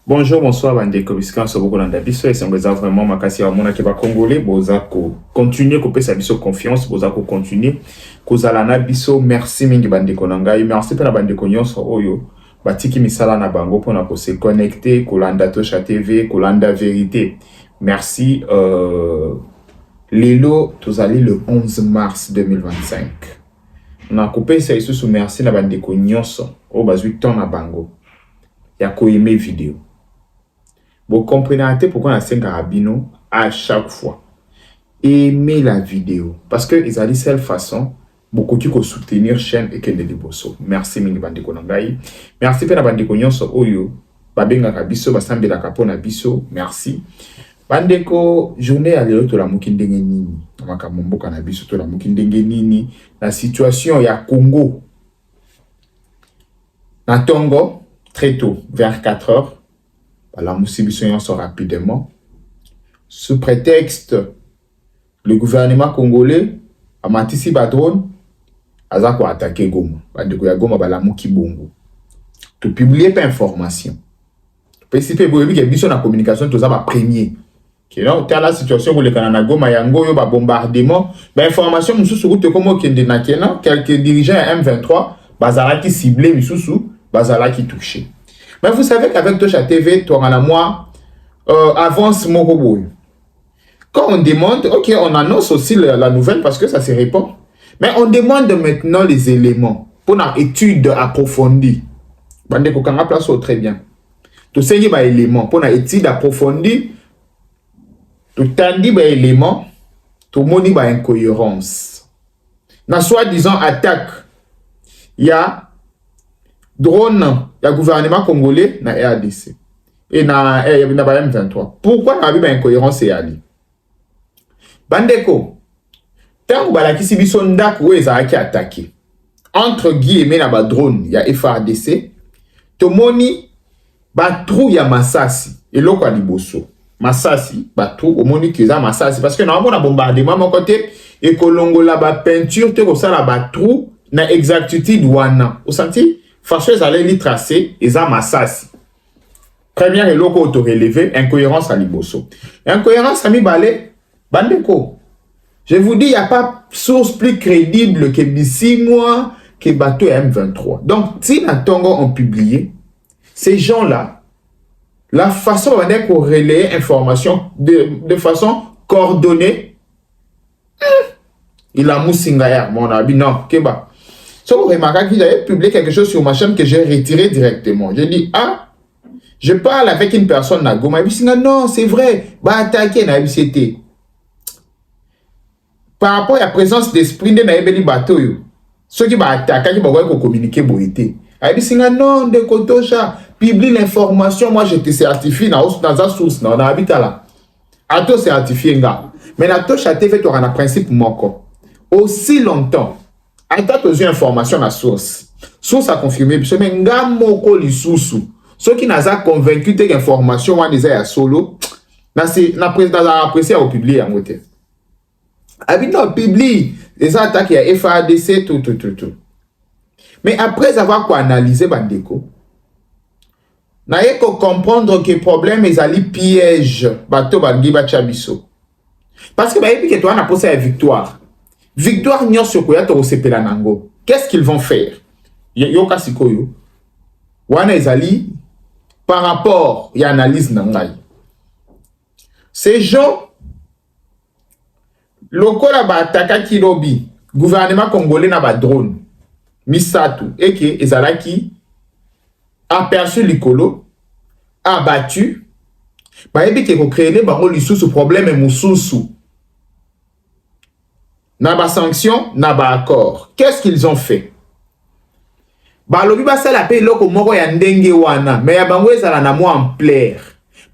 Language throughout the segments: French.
Bonjour, bonsoir, bandeko bisika so beaucoup dans biso et c'est vraiment makasi ya mona ke ba congolais boza ko continuer ko pesa biso confiance boza ko continuer ko zala na biso merci mingi bandeko na ngai merci pe na bandeko nyonso oyo batiki misala na bango pona ko se connecter ko landa Tosha TV ko landa vérité merci lelo tozali le 11 mars 2025 na ko pesa isusu merci na bandeko nyonso o bazwi ton na bango ya ko aimer vidéo. Vous comprenez pourquoi on a 5 carabines à chaque fois. Aimez la vidéo. Parce que ils ont dit seule façon, beaucoup qui ko soutenir la chaîne et que de bosso. Merci mingi bandeko nangai. Merci pe na bandeko nyonso oyo. Babenga kabiso basambela kapona biso. Merci. Bandeko journée à lelo to la mukindenge nini. Makamomboka na biso to la mukindenge nini. La situation ya Congo. Na Tongo très tôt vers 4 heures. La moussibisson sort rapidement. Sous prétexte, le gouvernement congolais a matisi drone, a attaqué Goma. Ya Goma la mouki bongo. Tu publier pas information. Participer pour que biso na communication tout ça va premier. Que non, t'as la situation où le Canada Goma yango yo ba bombardement, ba information mususu route comme kende na kena, quelques dirigeants M23 bazala qui ciblé mususu, bazala qui touché. Mais vous savez qu'avec Tosha TV, toi, en moi, avance mon robot. Quand on demande, ok, on annonce aussi la nouvelle parce que ça se répand. Mais on demande maintenant les éléments pour une étude approfondie. Bande kokanga place très bien. Tout ça, il y a des éléments pour une étude approfondie. Tout tandi des éléments, tout le monde a une incohérence. Dans soi-disant attaque, il y a drone, il y a gouvernement congolais na RDC et na M23. Pourquoi na une incohérence et ali? Bandeko, tant que la biso ndako ou ezaki attaqué entre guillemets na ba drone ya FARDC, to moni ba trou ya Masasi et loko a liboso. Masasi ba trou au moni ki za Masasi parce que normalement na bombardement mon côté et kolongo la ba peinture te ko ça la ba trou na exactitude wana. Vous senti? Fâcheuse allait les tracer, ils ont Masasi. Première et loco auto-relevé, incohérence à Liboso. Incohérence à Mibale, Bandeko. Je vous dis, il n'y a pas source plus crédible que d'ici mois que bateau M23. Donc, si les Tongo ont publié, ces gens-là, la façon dont ils ont relayé information de façon coordonnée, il a moussinga mon ami, non, Keba. Si vous remarquez que j'avais publié quelque chose sur ma chaîne que j'ai retiré directement. J'ai dit, ah, je parle avec une personne à Goma. Il dit, non, c'est vrai, va attaquer na MCT. Par rapport à la présence d'esprit de Naïbeli Bateau, ceux qui vont attaquer, qui vont communiquer, il dit, non, de Kotosha, publie l'information, moi je te certifie dans la source, on habite là. À toi certifié, mais la Tosha TV, tu auras un principe moko. Aussi longtemps. Attends, tu as information à la source. Source a confirmé, mais ngamoko li susu. Ceux qui n'ont pas convaincu que l'information est à solo, na apprécié à publier en côté. Habituellement, publie les attaques à FARDC, tout. Mais après avoir analysé Bandeko, n'a pas comprendre que le problème est ali piège bateau Bangi Bachabiso. Parce que que toi on a posé la victoire. Victoire nyon sokoya to sepela nango. Qu'est-ce qu'ils vont faire? Yoka sikoyo. Wana ezali par rapport à l'analyse nangai. Ces gens lokola ba ataka kilobi, gouvernement congolais na ba drone misatu et que ezalaki aperçu likolo abattu ba ebi ke ko créer bango lisusu problème mususu. Na ba sanction, na ba accord. Qu'est-ce qu'ils ont fait? Ba lobi ba sala pe loko moko ya ndenge wana, mais ya bango ezala na mo ampleur.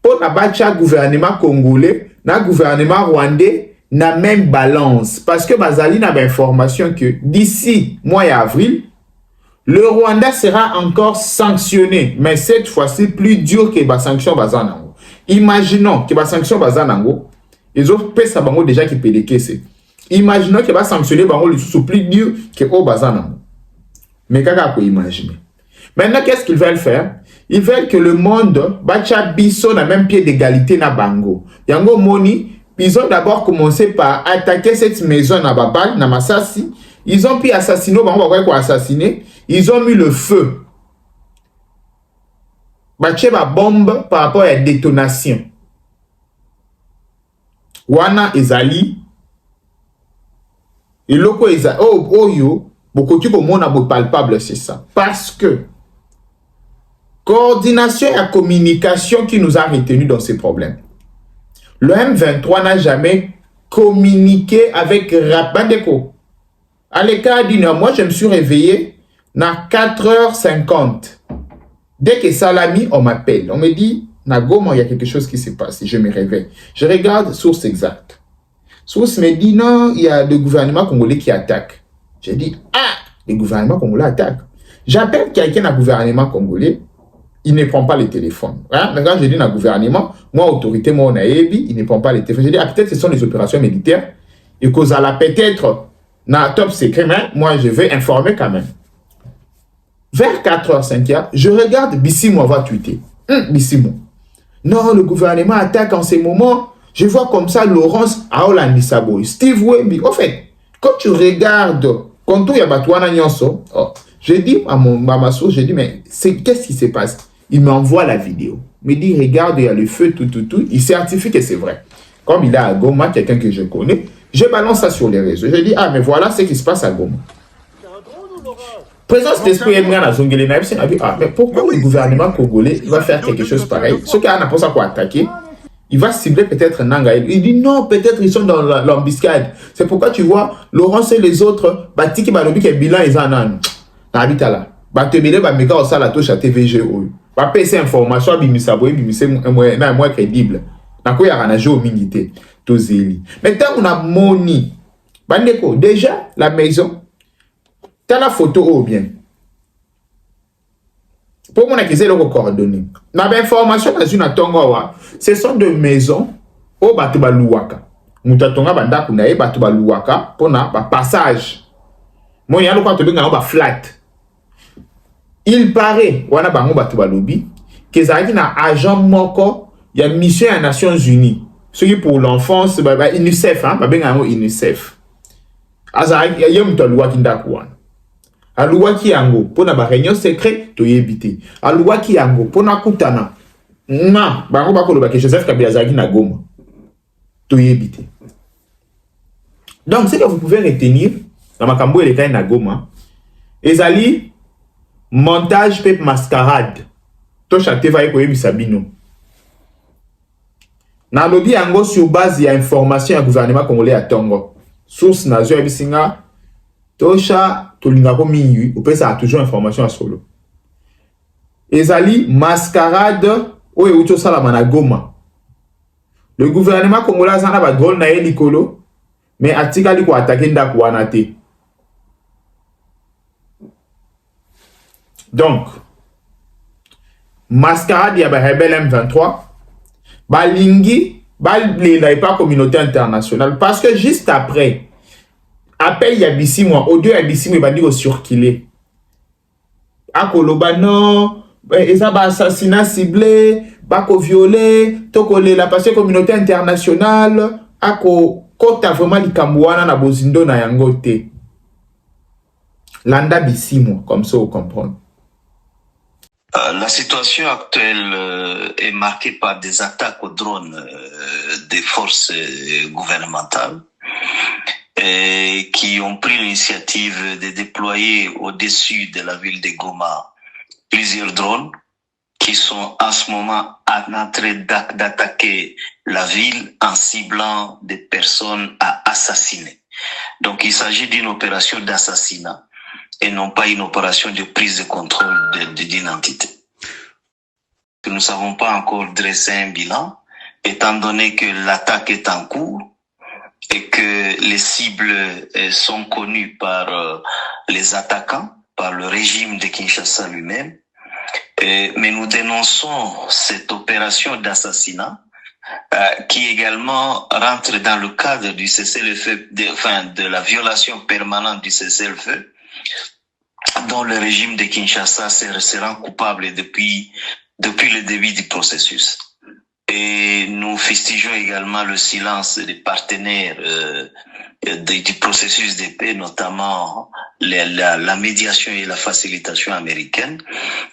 Pour na bacha gouvernement congolais, na gouvernement rwandais, na même balance. Parce que bazali na ba information que d'ici mois d'avril, le Rwanda sera encore sanctionné, mais cette fois-ci plus dur que les sanctions Bazanango. Imaginons que les sanctions Bazanango, ils ont fait ça déjà qui peut les caisser. Imaginons que les sanctionner Bango le sous plus dur que au Bazanango. Mais qu'est-ce qu'on peut imaginer? Maintenant, qu'est-ce qu'ils veulent faire? Ils veulent que le monde bacha biso na même pied d'égalité na Bango. Yango Moni, ils ont d'abord commencé par attaquer cette maison na Babal, na Masasi. Ils ont pu assassiner, ils ont mis le feu. Bache ba bombe par rapport à la détonation. Wana ezali. Et loko ezali. Oh yo, beaucoup de monde palpable, c'est ça. Parce que coordination et communication qui nous a retenus dans ces problèmes. Le M23 n'a jamais communiqué avec Rabandeko. À l'écart d'une heure, moi je me suis réveillé à 4h50. Dès que Salami, on m'appelle. On me dit, Nagoma, il y a quelque chose qui se passe. Je me réveille. Je regarde source exacte. Source me dit, non, il y a le gouvernement congolais qui attaque. J'ai dit, ah, le gouvernement congolais attaque. J'appelle quelqu'un dans le gouvernement congolais. Il ne prend pas le téléphone. Hein? Quand je dis dans le gouvernement, moi, autorité, moi, on a ébi, il ne prend pas le téléphone. Je dis, ah, peut-être que ce sont les opérations militaires. Et que ça peut-être, dans top secret, mais moi, je vais informer quand même. Vers 4h, 5h, je regarde Bissimo va tweeter. Bissimo. Non, le gouvernement attaque en ces moments. Je vois comme ça Laurence Aola Saboy, Steve Wemby. En fait, quand tu regardes, quand il y a Batouana Nyonso, je dis à ma source, je dis, mais qu'est-ce qui se passe? Il m'envoie la vidéo. Il me dit, regarde, il y a le feu, tout. Il certifie que c'est vrai. Comme il est à Goma, quelqu'un que je connais, je balance ça sur les réseaux. Je dis, ah, mais voilà ce qui se passe à Goma. Présence d'esprit est à Zongele Naïf, mais pourquoi le gouvernement congolais va faire quelque chose pareil? Ce qu'il y a un pour attaquer, il va cibler peut-être Nanga. Il dit non, peut-être ils sont dans l'embuscade. C'est pourquoi tu vois, Laurence et les autres, Batiki Balobi qui est bilan, ils en ont. N'habita là. Batebele, Bameka, au la touche à TVG. Va payer ces informations, Bimisabo, Bimisé, moins crédible. N'a quoi y a ranagé au mingité. Tozeli. Maintenant, on a Moni. Bandeko, déjà, la maison. T'as la photo ou bien. Pour mon acquisition, le coordonnées. Ma information dans une atongawa, ce sont des maisons au Batuba Luwaka. Mutatonga banda kunae Batuba Luwaka pour na passage. Moi y a le quoi te benga ba flat. Il paraît wana bango Batuba Lobi que ça na agent moko y a mission des Nations Unies. Ce qui pour l'enfance ba UNICEF hein, ba benga UNICEF. Aza y a mutaluwa kindakuwa. Alouaki yango pour na ba réunion secret to yebité. Alouaki yango pour na kutana. Na bango bakolo ba ke Joseph Kabila zaki na Goma. To yebité. Donc ce que vous pouvez retenir dans makambo et les na Goma, ezali montage pep mascarade. To chate va ko yebisa bino. Na lobi yango sur base ya information ya gouvernement congolais à Tongo. Source na zo yebisinga Tosha Tolingako Minyu, ou peut ça toujours information à solo. Ezali mascarade ou euto salamana Goma. Le gouvernement congolais a ba drone na likolo, mais atika liko attaquer ndako wana te. Donc mascarade ya ba rebelle M23 balingi balela pas communauté internationale parce que juste après appel ya Bissimo, audio ya Bissimo va dire circuler. Akoloba non, eza ba assassinat ciblé, bako violé, tokole la passé communauté internationale, ako kota vraiment likambuana na bozindo na yango te. Landa Bissimo, comme ça vous comprenez. La situation actuelle est marquée par des attaques aux drones des forces gouvernementales. Qui ont pris l'initiative de déployer au-dessus de la ville de Goma plusieurs drones qui sont en ce moment en train d'attaquer la ville en ciblant des personnes à assassiner. Donc il s'agit d'une opération d'assassinat et non pas une opération de prise de contrôle d'une entité. Nous ne savons pas encore dresser un bilan, étant donné que l'attaque est en cours et que les cibles sont connues par les attaquants. par le régime de Kinshasa lui-même. Mais nous dénonçons cette opération d'assassinat qui également rentre dans le cadre du cessez-le-feu, de la violation permanente du cessez-le-feu, dont le régime de Kinshasa se rend coupable depuis le début du processus. Et nous fustigeons également le silence des partenaires du processus de paix, notamment la médiation et la facilitation américaine,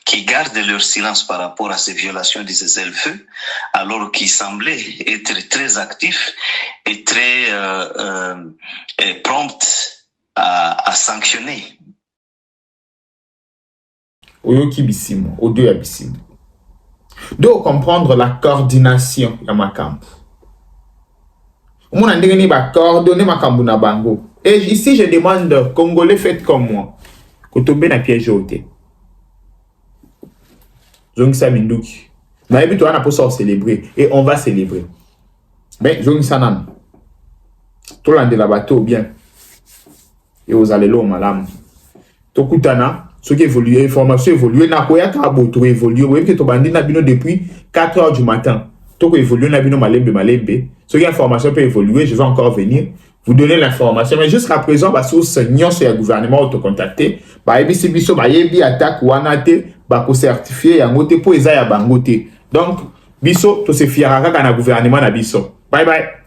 qui gardent leur silence par rapport à ces violations du cessez-le-feu, alors qu'ils semblaient être très actifs et très prompts à sanctionner. Oyoki Bissimo, Odo ya Bissimo. Donc, comprendre la coordination ya makambu. Mon ndenge ni ba coordonner makambu na bango. Et ici, je demande, Congolais, faites comme moi. Kotombe na piège ôté. Zongi sa minduki. Na yebi to ana pour célébrer. Et on va célébrer. Mais, zongi sa nan. To lande la bateau bien. Et aux allelo malam. To kutana. Ce qui évolue, information évolue, na koya ka boto évolue, oui que to bandi na bino depuis 4 heures du matin. To ko évolue na bino malembe. Ce qui information peut évoluer, je vais encore venir vous donner l'information. Mais jusqu'à présent, ba sous seigneur sur le gouvernement auto contacté, ba yebi biso ba yebi attaque wana te, ba ko certifier ya ngote po eza ya bangote. Donc biso to se fiara kaka na gouvernement na biso. Bye bye.